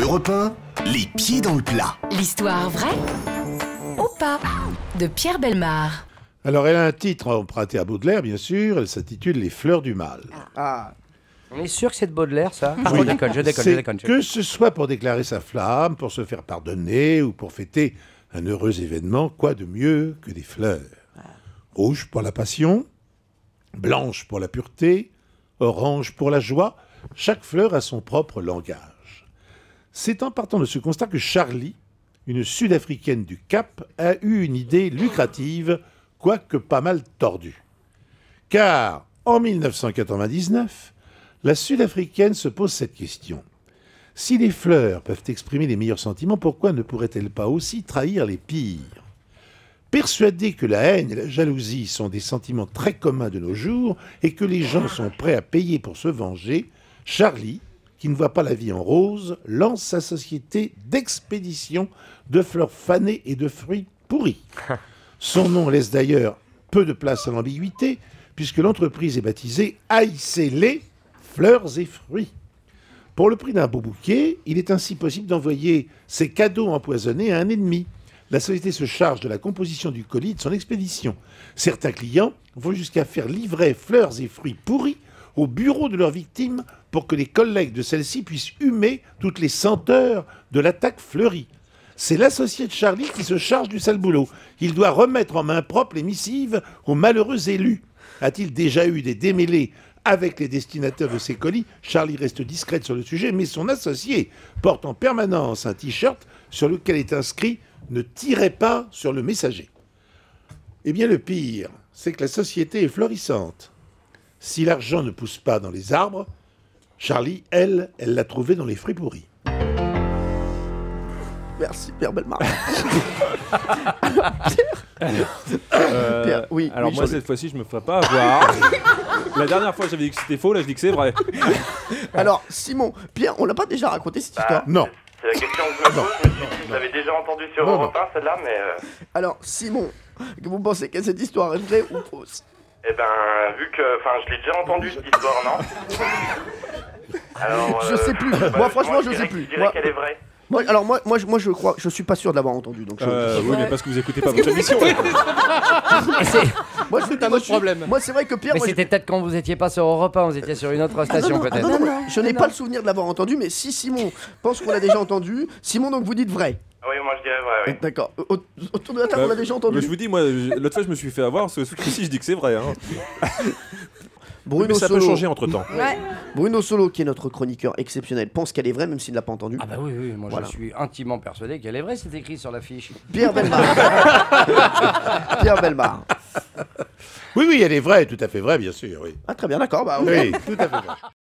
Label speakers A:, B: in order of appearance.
A: Europe 1, les pieds dans le plat.
B: L'histoire vraie ou pas de Pierre Bellemare.
C: Alors, elle a un titre emprunté à Baudelaire, bien sûr. Elle s'intitule Les fleurs du mal.
D: Ah. On est sûr que c'est de Baudelaire, ça?
C: Oui.
D: Je déconne.
C: Que ce soit pour déclarer sa flamme, pour se faire pardonner ou pour fêter un heureux événement, quoi de mieux que des fleurs? Rouge pour la passion, blanche pour la pureté, orange pour la joie. Chaque fleur a son propre langage. C'est en partant de ce constat que Charlie, une Sud-Africaine du Cap, a eu une idée lucrative, quoique pas mal tordue. Car, en 1999, la Sud-Africaine se pose cette question. Si les fleurs peuvent exprimer les meilleurs sentiments, pourquoi ne pourraient-elles pas aussi trahir les pires? Persuadée que la haine et la jalousie sont des sentiments très communs de nos jours et que les gens sont prêts à payer pour se venger, Charlie, qui ne voit pas la vie en rose, lance sa société d'expédition de fleurs fanées et de fruits pourris. Son nom laisse d'ailleurs peu de place à l'ambiguïté, puisque l'entreprise est baptisée « Haïssez-les, fleurs et fruits ». Pour le prix d'un beau bouquet, il est ainsi possible d'envoyer ses cadeaux empoisonnés à un ennemi. La société se charge de la composition du colis et de son expédition. Certains clients vont jusqu'à faire livrer fleurs et fruits pourris au bureau de leurs victimes pour que les collègues de celles-ci puissent humer toutes les senteurs de l'attaque fleurie. C'est l'associé de Charlie qui se charge du sale boulot. Il doit remettre en main propre les missives aux malheureux élus. A-t-il déjà eu des démêlés avec les destinataires de ces colis? Charlie reste discrète sur le sujet, mais son associé porte en permanence un t-shirt sur lequel est inscrit « Ne tirez pas sur le messager ». Eh bien, le pire, c'est que la société est florissante. Si l'argent ne pousse pas dans les arbres, Charlie, elle l'a trouvé dans les fruits pourris.
D: Merci, Pierre Bellemare. Pierre, oui.
E: Alors
D: oui,
E: moi, cette fois-ci, je me ferai pas avoir. La dernière fois, j'avais dit que c'était faux, là, je dis que c'est vrai.
D: Alors, Simon, Pierre, on l'a pas déjà raconté cette histoire?
C: Non.
F: C'est la question que je me pose. Je me suis dit, je l'avais déjà entendu sur
C: Non,
F: Europe 1, celle-là, mais...
D: Alors, Simon, que vous pensez que cette histoire est vraie ou fausse?
F: Eh ben, vu que... Enfin, je l'ai déjà entendu, cette histoire, non? Alors,
D: Je sais plus.
F: bah,
D: Moi, franchement, je
F: dirais-
D: sais plus.
F: Je dirais
D: Moi-
F: qu'elle est vraie.
D: Moi, je crois, je suis pas sûr de l'avoir entendu. Donc
E: Oui, mais parce que vous écoutez pas votre émission.
D: moi,
G: C'est un autre problème.
D: Moi, c'est vrai que Pierre.
G: Mais
D: moi,
G: c'était peut-être quand vous étiez pas sur Europe 1, vous étiez sur une autre station peut-être.
D: je n'ai pas le souvenir de l'avoir entendu, mais si Simon pense qu'on l'a déjà entendu, Simon, donc vous dites vrai.
F: Oui, moi, je dirais vrai, oui.
D: D'accord. Autour de la table, on l'a déjà entendu.
E: Mais je vous dis, moi, l'autre fois, je me suis fait avoir, ce coup-ci, je dis que c'est vrai. Hein.
D: Bruno
E: Mais ça
D: Solo,
E: peut changer entre-temps.
D: Bruno Solo, qui est notre chroniqueur exceptionnel, pense qu'elle est vraie, même s'il ne l'a pas entendue.
G: Ah bah oui, moi
D: Voilà.
G: je suis intimement persuadé qu'elle est vraie, c'est écrit sur l'affiche.
D: Pierre Bellemare. Pierre Bellemare.
C: Oui, elle est vraie, tout à fait vraie, bien sûr, oui.
D: Ah, très bien, d'accord. Bah, ok.
C: Oui, tout à fait vrai.